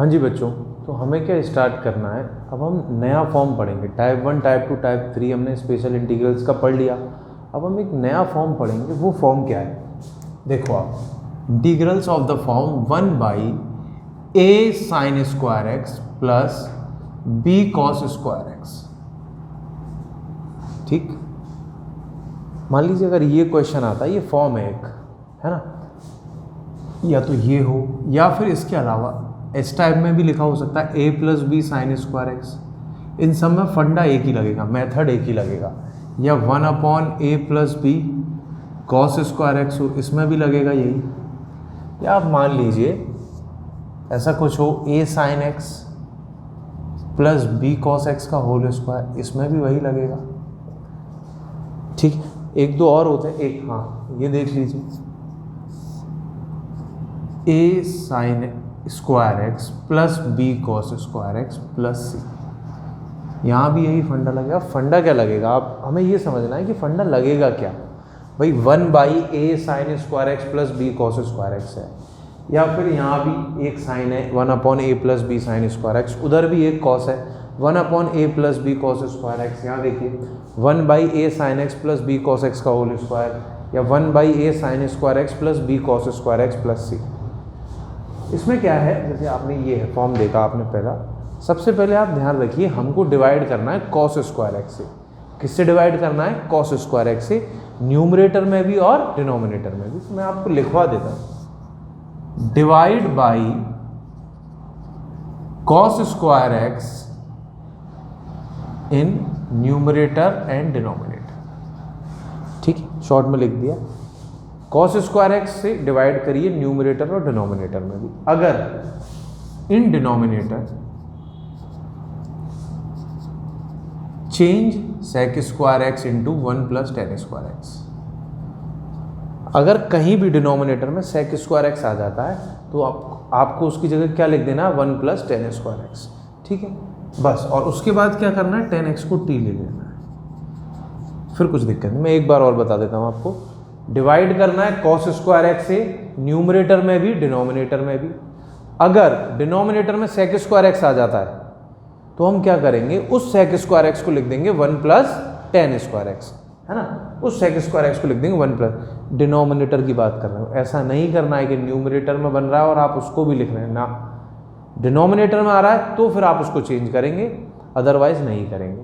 हाँ जी बच्चों, तो हमें क्या स्टार्ट करना है। अब हम नया फॉर्म पढ़ेंगे। टाइप 1, टाइप 2, टाइप 3 हमने स्पेशल इंटीग्रल्स का पढ़ लिया। अब हम एक नया फॉर्म पढ़ेंगे। वो फॉर्म क्या है, देखो आप, integrals of the form 1/a sin square x plus b cos square x. ठीक, मान लीजिए अगर ये क्वेश्चन आता है, ये फॉर्म है एक, है ना, या तो ये हो या फिर इसके अलावा इस टाइप में भी लिखा हो सकता है a plus b sine square x. इन सब में फंडा एक ही लगेगा, मेथड एक ही लगेगा। या 1/a plus B cos square X हो, इसमें भी लगेगा यही। या आप मान लीजिए ऐसा कुछ हो a sine x plus B cos x का होल स्क्वायर, इसमें भी वही लगेगा। ठीक है, एक दो और होते हैं, एक हाँ ये देख लीजिए, a sine square x plus B cos square x plus c. यहाँ भी यही फंडा लगेगा। फंडा क्या लगेगा, आप हमें ये समझना है कि फंडा लगेगा क्या। भाई 1/a sine square x plus B cos square x है, या फिर यहाँ भी एक साइन है 1/a plus b sine square x, उधर भी एक कॉस है 1/a plus B cos square x. यहाँ देखिए 1/a sine x plus B cos x का होल स्क्वायर, या 1/a sine square x plus B cos square x plus c. इसमें क्या है, जैसे आपने ये फॉर्म देखा आपने पहला, सबसे पहले आप ध्यान रखिए हमको डिवाइड करना है कॉस स्क्वायर एक्स से। किससे डिवाइड करना है, कॉस स्क्वायर एक्स से, न्यूमरेटर में भी और डिनोमिनेटर में भी। तो मैं आपको लिखवा देता हूँ, divide by cos square x in numerator and denominator. ठीक है, शॉर्ट में लिख दिया। कॉस स्क्वायर एक्स से डिवाइड करिए न्यूमरेटर और डिनोमिनेटर में भी। अगर in denominator change sec square X into 1 plus tan square X, अगर कहीं भी डिनोमिनेटर में सेक स्क्वायर एक्स आ जाता है तो आपको उसकी जगह क्या लिख देना है, 1 प्लस टेन स्क्वायर एक्स। ठीक है, बस। और उसके बाद क्या करना है, 10x को t ले लेना है, फिर कुछ दिक्कत नहीं। मैं एक बार और बता देता हूँ आपको। डिवाइड करना है कॉस स्क्वायर एक्स से, न्यूमरेटर में भी डिनोमिनेटर में भी। अगर डिनोमिनेटर में सेक स्क्वायर एक्स आ जाता है तो हम क्या करेंगे, उस सेक स्क्वायर एक्स को लिख देंगे 1 प्लस टेन स्क्वायर एक्स, है ना। उस सेक स्क्वायर एक्स को लिख देंगे 1 प्लस। डिनोमिनेटर की बात कर रहे हो, ऐसा नहीं करना है कि न्यूमरेटर में बन रहा है और आप उसको भी लिख रहे हैं ना। डिनोमिनेटर में आ रहा है तो फिर आप उसको चेंज करेंगे, अदरवाइज नहीं करेंगे।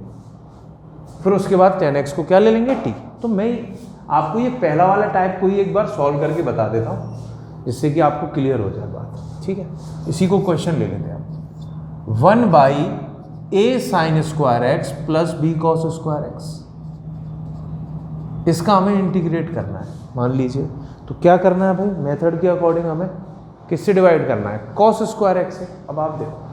फिर उसके बाद 10x को क्या ले लेंगे, t। तो मैं आपको ये पहला वाला टाइप को ही एक बार सॉल्व करके बता देता हूँ, जिससे कि आपको क्लियर हो जाए बात। ठीक है, इसी को क्वेश्चन ले लेते हैं आप। 1/a sine square x plus B cos square X, इसका हमें इंटीग्रेट करना है। मान लीजिए तो क्या करना है भाई, मेथड के अकॉर्डिंग हमें किससे डिवाइड करना है, कॉस स्क्वायर एक्स से। अब आप देखो,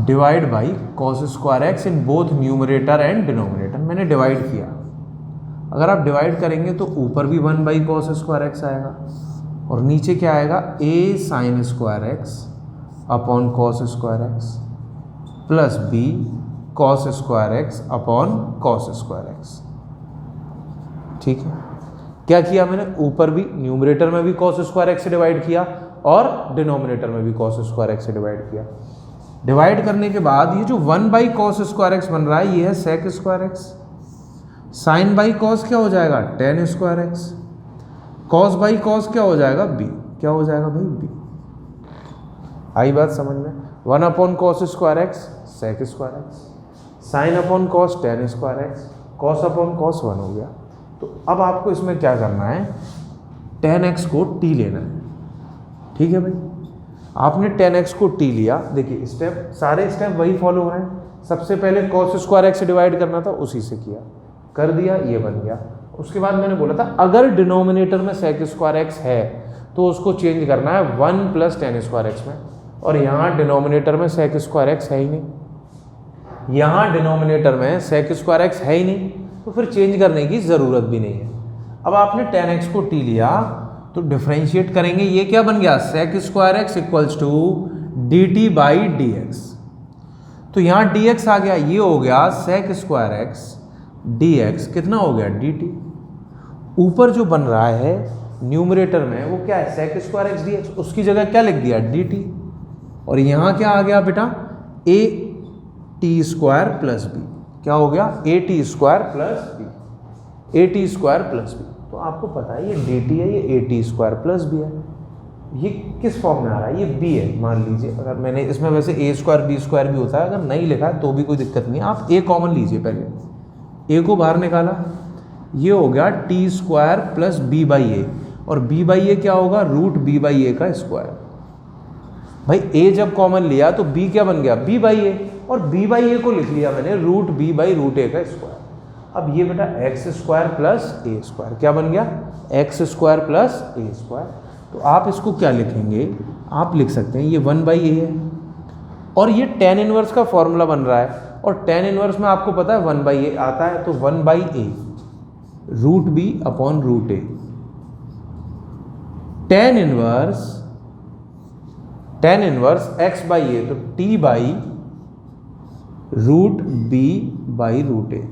divide by cos square x in both numerator and denominator. मैंने डिवाइड किया। अगर आप डिवाइड करेंगे तो ऊपर भी 1/cos स्क्वायर एक्स आएगा और नीचे क्या आएगा, a sine square x upon cos square x plus b cos square x upon cos square x. ठीक है, क्या किया मैंने, ऊपर भी न्यूमरेटर में भी कॉस स्क्वायर एक्स से डिवाइड किया और डिनोमिनेटर में भी कॉस स्क्वायर एक्स से डिवाइड किया। डिवाइड करने के बाद ये जो 1/cos स्क्वायर एक्स बन रहा है, ये है sec square X. Sine by cos क्या हो जाएगा, tan square X. Cos by cos क्या हो जाएगा, b। क्या हो जाएगा भाई, b। आई बात समझ में। 1/cos square x sec square X, sine upon cos tan square X, cos upon cos 1 हो गया। तो अब आपको इसमें क्या करना है, 10x को t लेना है। ठीक है भाई, आपने 10x को t लिया। देखिए स्टेप, सारे स्टेप वही फॉलो हो रहे हैं। सबसे पहले cos स्क्वायर एक्स से डिवाइड करना था, उसी से किया, कर दिया, ये बन गया। उसके बाद मैंने बोला था अगर डिनोमिनेटर में सेक स्क्वायर एक्स है तो उसको चेंज करना है 1 प्लस टेन स्क्वायर एक्स में। और यहाँ डिनोमिनेटर में सेक स्क्वायर एक्स है ही नहीं, यहाँ डिनोमिनेटर में सेक स्क्वायर एक्स है ही नहीं, तो फिर चेंज करने की ज़रूरत भी नहीं है। अब आपने 10x को t लिया तो डिफ्रेंशिएट करेंगे, ये क्या बन गया, sec square X equals to dt by D X. तो यहाँ dx आ गया, ये हो गया सेक स्क्वायर एक्स dx, कितना हो गया dt। ऊपर जो बन रहा है न्यूमरेटर में वो क्या है sec square X D X, उसकी जगह क्या लिख दिया डी टी, और यहाँ क्या आ गया बेटा A T square plus B, क्या हो गया A T square plus B, A T square plus B. तो आपको पता है ये डी टी है, ये A T square plus B है, ये किस फॉर्म में आ रहा है, ये बी है मान लीजिए। अगर मैंने इसमें वैसे ए स्क्वायर बी स्क्वायर भी होता है, अगर नहीं लिखा है तो भी कोई दिक्कत नहीं है, आप ए कॉमन लीजिए, पहले ए को बाहर निकाला, ये हो गया t square plus b by a, और बी बाई ए क्या होगा रूट बी बाई ए का स्क्वायर। भाई ए जब कॉमन लिया तो बी क्या बन गया बी बाई ए, और बी बाई ए को लिख लिया मैंने रूट बी बाई रूट ए का स्क्वायर। अब ये बेटा एक्स स्क्वायर प्लस ए स्क्वायर क्या बन गया एक्स स्क्वायर प्लस ए स्क्वायर। तो आप इसको क्या लिखेंगे, आप लिख सकते हैं ये 1/a है, और ये tan इनवर्स का फॉर्मूला बन रहा है, और tan इनवर्स में आपको पता है 1/a आता है, तो 1/a root b upon root a, tan inverse x by a, तो t by root b by root a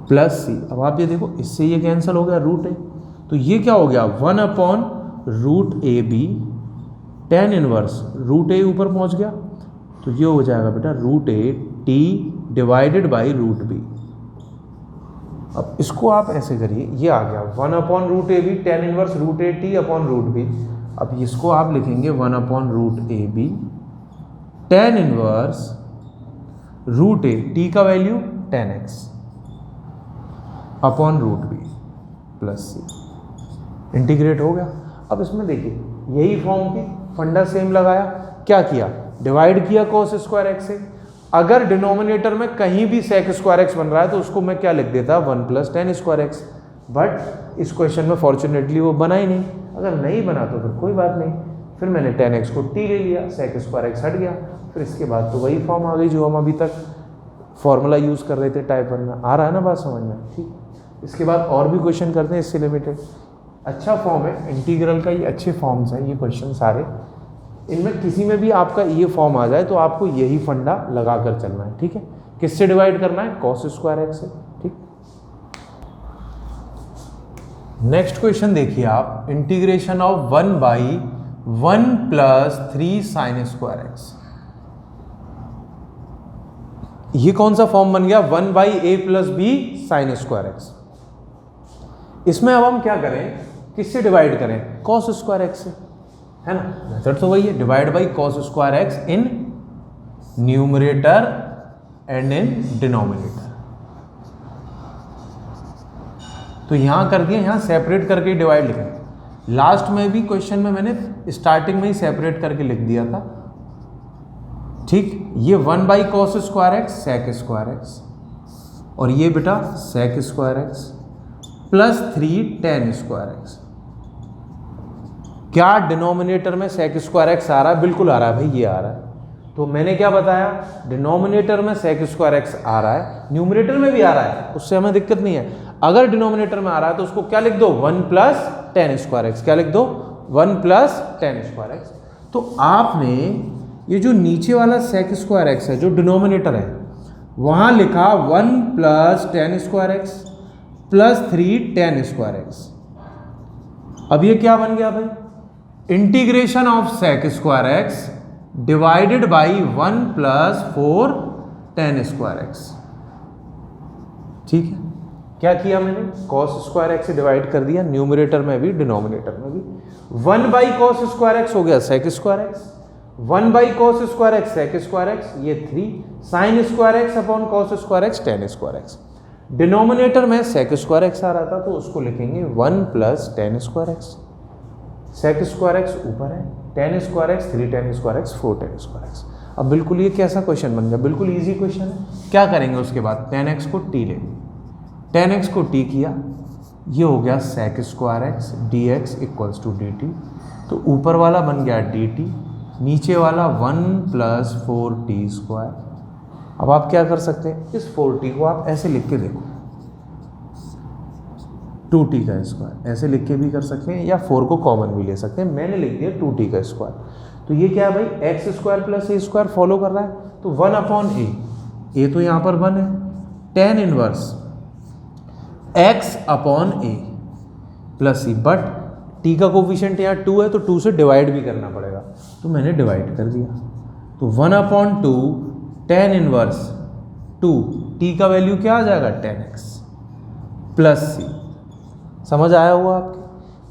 plus c. अब आप ये देखो इससे ये कैंसिल हो गया रूट ए, तो ये क्या हो गया 1 upon root a b, tan inverse root a ऊपर पहुंच गया, तो ये हो जाएगा बेटा root a t divided by root b. अब इसको आप ऐसे करिए, ये आ गया 1 upon root a b, tan inverse root a t upon root b. अब इसको आप लिखेंगे 1 upon root a b, tan inverse root a, t का value tan x upon root b plus सी, इंटीग्रेट हो गया। अब इसमें देखिए यही फॉर्म की फंडा सेम लगाया, क्या किया डिवाइड किया cos स्क्वायर एक्स से। अगर डिनोमिनेटर में कहीं भी sec स्क्वायर एक्स बन रहा है तो उसको मैं क्या लिख देता 1 plus tan square x, but इस क्वेश्चन में फॉर्चुनेटली वो बना ही नहीं। अगर नहीं बना तो फिर कोई बात नहीं, फिर मैंने tan एक्स को t ले लिया, sec स्क्वायर एक्स हट गया, फिर इसके बाद तो वही फॉर्म आ गई जो हम अभी तक फॉर्मूला यूज़ कर रहे थे टाइप 1 में। आ रहा है ना बात समझ में, ठीक। इसके बाद और भी क्वेश्चन करते हैं इससे रिलेटेड। अच्छा फॉर्म है इंटीग्रल का, ये अच्छे फॉर्म्स हैं ये क्वेश्चन सारे, इनमें किसी में भी आपका ये फॉर्म आ जाए तो आपको यही फंडा लगा कर चलना है, ठीक है। किससे डिवाइड करना है cos स्क्वायर एक्स से, ठीक। नेक्स्ट क्वेश्चन देखिए आप, integration of 1/1 plus 3 sine square x. ये कौन सा फॉर्म बन गया 1/a plus b sine square x. इसमें अब हम क्या करें, किससे डिवाइड करें cos स्क्वायर एक्स से, है ना। मेथड तो वही है, divide by cos square x in numerator and in denominator. तो यहां कर दिया, यहां सेपरेट करके डिवाइड लिखें। लास्ट में भी क्वेश्चन में मैंने स्टार्टिंग में ही सेपरेट करके लिख दिया था, ठीक। ये 1/cos square x sec square x, और ये बेटा sec square x plus 3 tan square x. क्या डिनोमिनेटर में sec स्क्वायर एक्स आ रहा है, बिल्कुल आ रहा है भाई, ये आ रहा है। तो मैंने क्या बताया, डिनोमिनेटर में sec स्क्वायर एक्स आ रहा है, न्यूमरेटर में भी आ रहा है, उससे हमें दिक्कत नहीं है। अगर डिनोमिनेटर में आ रहा है तो उसको क्या लिख दो 1 प्लस tan स्क्वायर एक्स, क्या लिख दो 1 प्लस tan स्क्वायर एक्स। तो आपने ये जो नीचे वाला sec स्क्वायर एक्स है जो डिनोमिनेटर है, वहां लिखा 1 plus tan square x plus 3 tan square x. अब ये क्या बन गया भाई, integration of sec square x divided by 1 plus 4 tan square x, ठीक है। क्या किया मैंने, cos स्क्वायर एक्स से डिवाइड कर दिया, न्यूमरेटर में भी डिनोमिनेटर में भी। 1/cos स्क्वायर एक्स हो गया sec square x, 1/cos square x sec square x, ये 3 sine square x upon cos square x tan square x. Denominator में sec स्क्वायर एक्स आ रहा था तो उसको लिखेंगे 1 plus tan square x, sec square x ऊपर है, tan square x 3 tan square x 4 tan square x. अब बिल्कुल ये कैसा क्वेश्चन बन गया, बिल्कुल इजी क्वेश्चन है। क्या करेंगे उसके बाद, tan एक्स को t लेंगे, tan एक्स को t किया, ये हो गया sec square x dx equals to dt। तो ऊपर वाला बन गया dt, नीचे वाला 1 प्लस 4t स्क्वायर। अब आप क्या कर सकते हैं, इस 4t को आप ऐसे लिख के देखो, 2t का स्क्वायर ऐसे लिख के भी कर सकते हैं, या 4 को कॉमन भी ले सकते हैं। मैंने लिख दिया 2t का स्क्वायर। तो ये क्या है भाई, एक्स स्क्वायर प्लस ए स्क्वायर फॉलो कर रहा है, तो 1 अपॉन ए तो यहाँ पर 1 है, tan inverse x upon a, plus c, but t का कोफिशिएंट यहाँ 2 है तो 2 से डिवाइड भी करना पड़ेगा, तो मैंने डिवाइड कर दिया। तो 1/2 tan इनवर्स 2, टी का वैल्यू क्या आ जाएगा 10x प्लस सी। समझ आया हुआ आपके?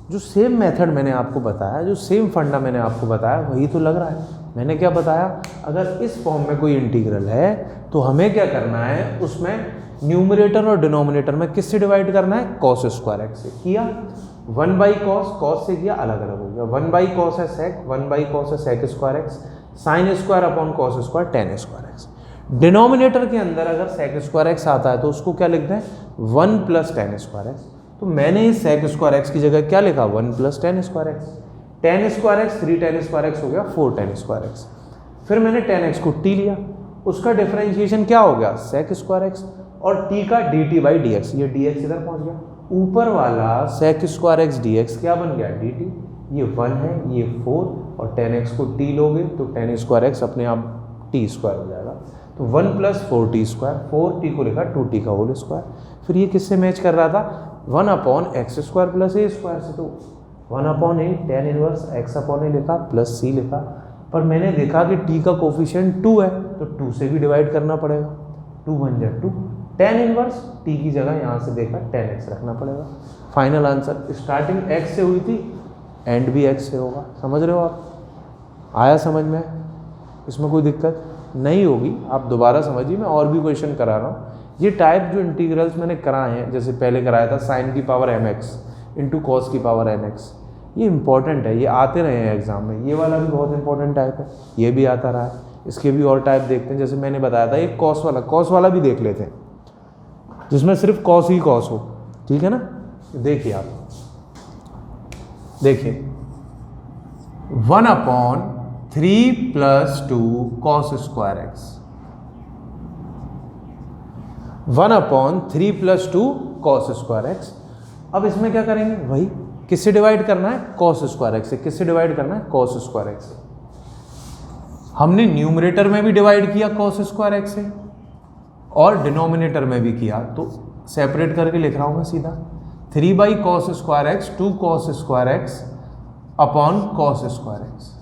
जो सेम मेथड मैंने आपको बताया, जो सेम फंडा मैंने आपको बताया, वही तो लग रहा है। मैंने क्या बताया, अगर इस फॉर्म में कोई इंटीग्रल है तो हमें क्या करना है, उसमें न्यूमरेटर और डिनोमिनेटर में किससे डिवाइड करना है, cos स्क्वायर एक्स से। किया 1/cos, cos से किया अलग अलग हो गया, 1/cos है sec, 1/cos है sec square X, sign square upon cos square tan square x. Denominator के अंदर अगर sec स्क्वायर एक्स आता है तो उसको क्या लिखते हैं, 1 + tan स्क्वायर एक्स। तो मैंने इस sec स्क्वायर एक्स की जगह क्या लिखा, 1 + tan square x. tan square x 3 tan square X हो गया 4 tan स्क्वायर एक्स। फिर मैंने tan x को t लिया, उसका डिफरेंशिएशन क्या हो गया, sec स्क्वायर एक्स, और t का dt/dx, ये dx इधर पहुंच गया। ऊपर वाला sec स्क्वायर एक्स dx क्या बन गया, dt, ये 1 है, ये 4, और tan x को t लोगे तो tan स्क्वायर एक्स अपने आप t स्क्वायर हो जाएगा। तो 1 + 4t स्क्वायर, 4t को लिखा 2t का होल स्क्वायर। फिर ये किससे मैच कर रहा था, 1/x square plus a square से। तो 1/a tan इनवर्स x/a लिखा प्लस c लिखा, पर मैंने देखा कि t का कोफिशिएंट 2 है तो 2 से भी डिवाइड करना पड़ेगा, 2 बन जाए 2, tan इनवर्स t की जगह यहाँ से देखा tan x रखना पड़ेगा। फाइनल आंसर, स्टार्टिंग x से हुई थी, एंड भी x से होगा। समझ रहे हो आप? आया समझ में? इसमें कोई दिक्कत नहीं होगी, आप दोबारा समझिए, मैं और भी क्वेश्चन करा रहा हूँ। ये टाइप जो इंटीग्रल्स मैंने कराए हैं, जैसे पहले कराया था sin की पावर mx इंटू cos की पावर nx, ये इंपॉर्टेंट है, ये आते रहे हैं एग्जाम में। ये वाला भी बहुत इंपॉर्टेंट टाइप है, ये भी आता रहा है। इसके भी और टाइप देखते हैं, जैसे मैंने बताया था एक cos वाला भी देख लेते हैं, जिसमें सिर्फ cos ही cos हो, ठीक है ना। देखिए आप, देखिए 1/3 + 2 cos square x, 1/3 + 2 cos square x. अब इसमें क्या करेंगे, वही किससे डिवाइड करना है, cos स्क्वायर एक्स से। किससे डिवाइड करना है, cos स्क्वायर एक्स से। हमने न्यूमरेटर में भी डिवाइड किया cos स्क्वायर एक्स से और डिनोमिनेटर में भी किया, तो सेपरेट करके लिख रहा हूं मैं सीधा, 3/cos square x 2 cos square x upon cos square x.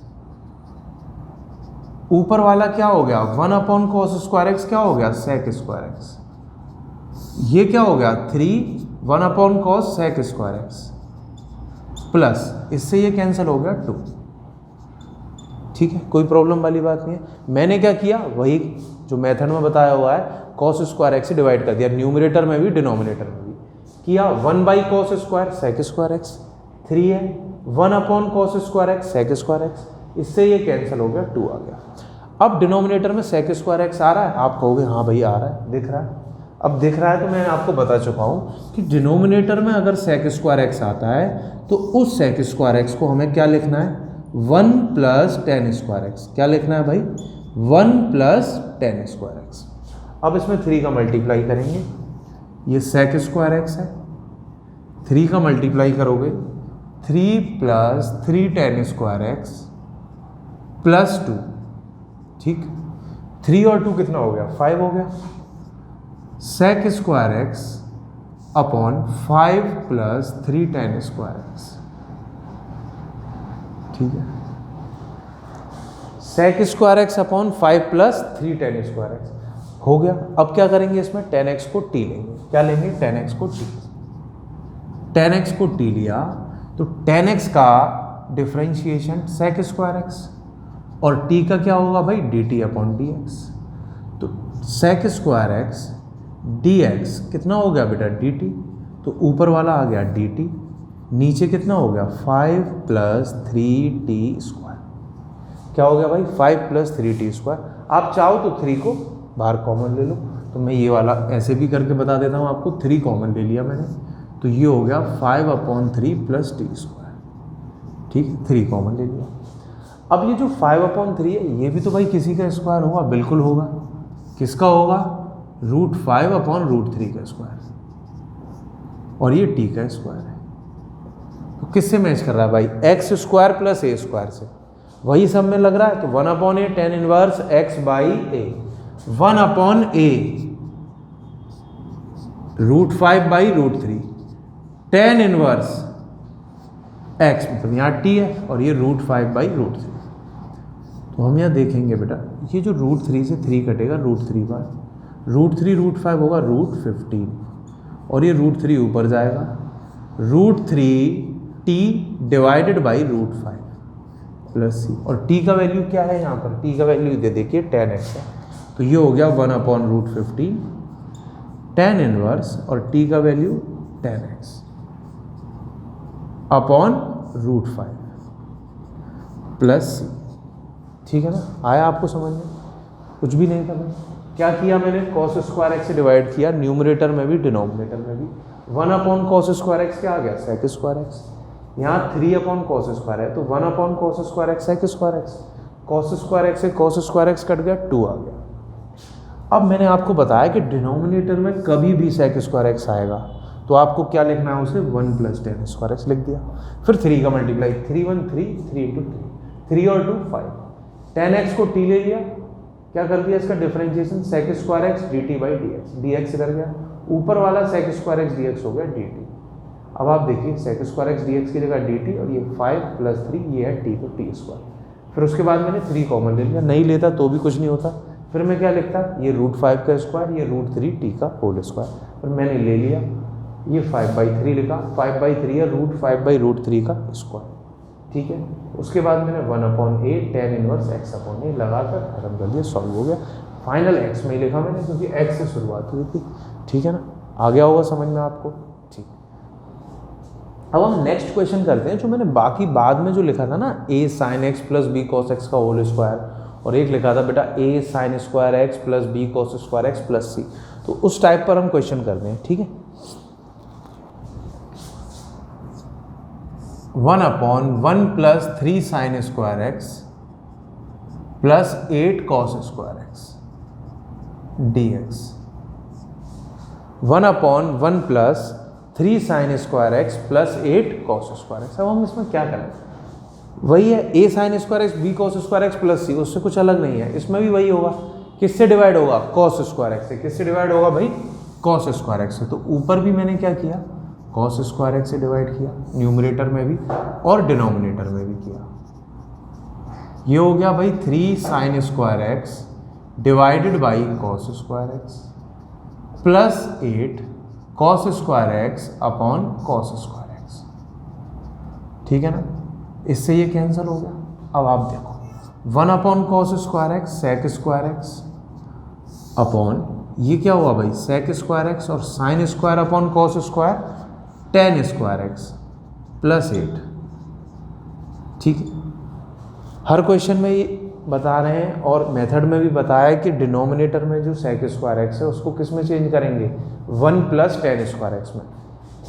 ऊपर वाला क्या हो गया, 1/cos स्क्वायर एक्स क्या हो गया, sec स्क्वायर एक्स। ये क्या हो गया 3 1/cos sec square x, plus इससे ये कैंसिल हो गया 2। ठीक है, कोई प्रॉब्लम वाली बात नहीं है। मैंने क्या किया, वही जो मेथड में बताया हुआ है, cos स्क्वायर एक्स से डिवाइड कर दिया, न्यूमरेटर में भी डिनोमिनेटर में भी किया। 1/cos square sec square x 3 है, 1/cos square x sec square x, इससे ये कैंसिल हो गया 2 आ गया। अब डिनोमिनेटर में sec स्क्वायर एक्स आ रहा है, आप कहोगे हाँ भाई आ रहा है, दिख रहा है। अब दिख रहा है तो मैं आपको बता चुका हूँ कि डिनोमिनेटर में अगर sec स्क्वायर एक्स आता है तो उस sec स्क्वायर एक्स को हमें क्या लिखना है, 1 + tan स्क्वायर एक्स। क्या लिखना है भाई, 1 + tan स्क्वायर एक्स। अब इसमें 3 का मल्टीप्लाई करेंगे, ये sec स्क्वायर एक्स है, 3 का मल्टीप्लाई करोगे 3 + 3 tan स्क्वायर एक्स प्लस 2, ठीक, 3 और 2 कितना हो गया, 5 हो गया। sec square x upon 5 + 3 tan square x, ठीक है। sec square x upon 5 + 3 tan square X हो गया। अब क्या करेंगे, इसमें tan x को t लेंगे। क्या लेंगे, tan x को t। tan x को t लिया तो tan x का डिफरेंशिएशन sec स्क्वायर एक्स और t का क्या होगा भाई, dt/dx। तो sec स्क्वायर एक्स dx कितना हो गया बेटा, dt, तो ऊपर वाला आ गया dt, नीचे कितना हो गया 5 + 3t स्क्वायर। क्या हो गया भाई, 5 + 3t स्क्वायर। आप चाहो तो 3 को बाहर कॉमन ले लो, तो मैं ये वाला ऐसे भी करके बता देता हूँ आपको, 3 कॉमन ले लिया मैंने, तो ये हो गया 5/3 + t स्क्वायर, ठीक है, 3 कॉमन ले लिया। अब ये जो 5/3 है, ये भी तो भाई किसी का स्क्वायर होगा, बिल्कुल होगा। किसका होगा, √5/√3 का स्क्वायर, और ये t का स्क्वायर है। तो किससे मैच कर रहा है भाई, x square plus a square से, वही सब में लग रहा है। तो 1/a tan inverse x/a, 1/a √5/√3 tan inverse x मतलब यहाँ टी है और ये √5/√3। तो हम यहाँ देखेंगे बेटा ये जो √3 से 3 कटेगा √3 बार, √3 √5 होगा √15 और ये √3 ऊपर जाएगा, √3t डिवाइडेड बाई √5 प्लस सी। और t का वैल्यू क्या है यहाँ पर, t का वैल्यू दे देखिए 10x है, तो ये हो गया 1/√15 tan इनवर्स और t का वैल्यू 10x अपॉन √5 प्लस सी। ठीक है ना, आया आपको समझ में? कुछ भी नहीं करना। क्या किया मैंने, cos स्क्वायर एक्स से डिवाइड किया, न्यूमरेटर में भी डिनोमिनेटर में भी। 1/cos स्क्वायर एक्स क्या आ गया, सेक स्क्वायर एक्स। यहाँ 3/cos स्क्वायर है तो 1/cos square x sec square x. cos square x से cos स्क्वायर एक्स कट गया, 2 आ गया। अब मैंने आपको बताया कि डिनोमिनेटर में कभी भी सेक स्क्वायर एक्स आएगा तो आपको क्या लिखना है, उसे 1 + tan स्क्वायर एक्स लिख दिया। फिर 3 का मल्टीप्लाई, 3 × 1 3, 3 × 2 3 और 2 5। tan x को t ले लिया, क्या कर दिया इसका differentiation, sec square x dt/dx, dx इधर गया, ऊपर वाला sec स्क्वायर एक्स dx हो गया dt। अब आप देखिए sec स्क्वायर एक्स dx की जगह dt और ये 5 + 3 ये है t, तो t स्क्वायर। फिर उसके बाद मैंने 3 कॉमन ले लिया, नहीं लेता तो भी कुछ नहीं होता। फिर मैं क्या लिखता, ये √5 का स्क्वायर, ये √3t का होल स्क्वायर। फिर मैंने ले लिया, ये 5/3 लिखा, 5/3 है √5/√3 का स्क्वायर। ठीक है, उसके बाद मैंने 1/a tan इनवर्स x/a लगाकर खत्म कर दिया, सॉल्व हो गया। फाइनल x में ही लिखा मैंने क्योंकि x से शुरुआत हुई थी। ठीक है ना, आ गया होगा समझ में आपको। ठीक, अब हम नेक्स्ट क्वेश्चन करते हैं। जो मैंने बाकी बाद में जो लिखा था ना, a sin x + b cos x का होल स्क्वायर, और एक लिखा था बेटा a sin square x + b cos square x + c, तो उस टाइप पर हम क्वेश्चन करते हैं। ठीक है, 1/1 + 3 sin square x + 8 cos square x dx। 1/1 + 3 sin square x + 8 cos square x। अब हम इसमें क्या करें, वही है a sin square x b cos square x + c, उससे कुछ अलग नहीं है। इसमें भी वही होगा, किससे डिवाइड होगा, cos स्क्वायर x से। किससे डिवाइड होगा भाई, cos स्क्वायर x से। तो ऊपर भी मैंने क्या किया, cos स्क्वायर एक्स से डिवाइड किया, न्यूमरेटर में भी और डिनोमिनेटर में भी किया। ये हो गया भाई 3 sin square x divided by cos square x plus 8 cos square x upon cos square x. ठीक है ना, इससे ये कैंसिल हो गया। अब आप देखो 1/cos square x sec square x upon ये क्या हुआ भाई, सेक स्क्वायर एक्स और sine square upon cos square tan square x + 8। ठीक है, हर क्वेश्चन में ये बता रहे हैं और मेथड में भी बताया है कि डिनोमिनेटर में जो सेक स्क्वायर एक्स है उसको किस में चेंज करेंगे, 1 + tan स्क्वायर एक्स में।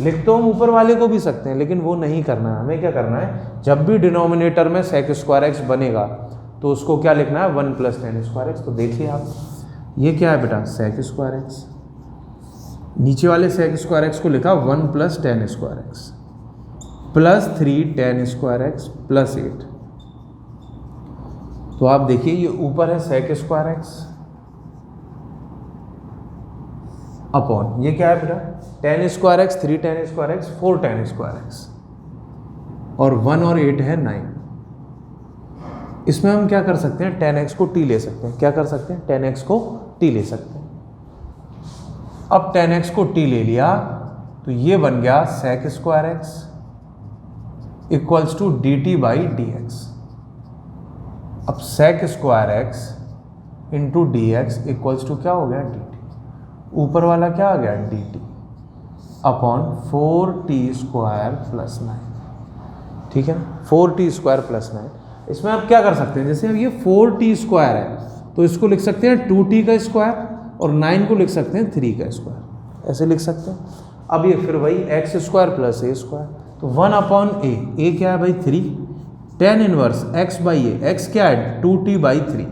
लिख तो हम ऊपर वाले को भी सकते हैं लेकिन वो नहीं करना है। हमें क्या करना है, जब भी डिनोमिनेटर में सेक स्क्वायर एक्स बनेगा तो उसको क्या लिखना है, 1 + tan स्क्वायर एक्स। तो देखिए आप, ये क्या है बेटा, सेक स्क्वायर एक्स, नीचे वाले सेक स्क्वायर एक्स को लिखा 1 + tan square x + 3 tan square x + 8। तो आप देखिए ये ऊपर है सेक स्क्वायर एक्स अपॉन ये क्या है बेटा, tan square x 3 tan square x 4 tan square x, और 1 और 8 है 9। इसमें हम क्या कर सकते हैं, tan x को t ले सकते हैं। क्या कर सकते हैं, tan x को t ले सकते हैं। अब tan x को t ले लिया तो ये बन गया सेक स्क्वायर एक्स = dt/dx। अब सेक स्क्वायर एक्स × dx = क्या हो गया, dt। ऊपर वाला क्या आ गया, dt अपॉन 4t² + 9। ठीक है ना, 4t² + 9। इसमें आप क्या कर सकते हैं, जैसे अब ये 4t² है तो इसको लिख सकते हैं 2t का स्क्वायर और 9 को लिख सकते हैं 3 का स्क्वायर, ऐसे लिख सकते हैं। अब ये फिर वही x² + a², तो 1/a, a क्या है भाई 3, tan इनवर्स x/a, x क्या है 2t/3,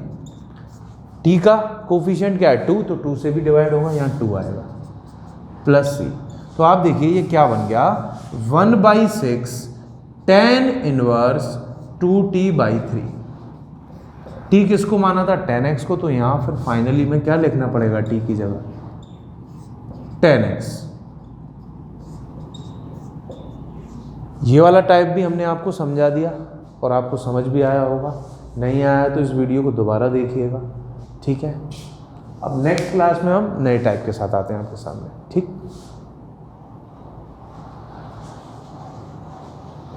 t का कोफिशिएंट क्या है 2, तो 2 से भी डिवाइड होगा, यहाँ 2 आएगा प्लस c। तो आप देखिए ये क्या बन गया, 1/6 tan इनवर्स 2t/3। t किसको माना था, tan x को, तो यहाँ फिर फाइनली में क्या लिखना पड़ेगा, t की जगह tan x ये वाला टाइप भी हमने आपको समझा दिया और आपको समझ भी आया होगा। नहीं आया तो इस वीडियो को दोबारा देखिएगा, ठीक है। अब नेक्स्ट क्लास में हम नए टाइप के साथ आते हैं आपके सामने, ठीक।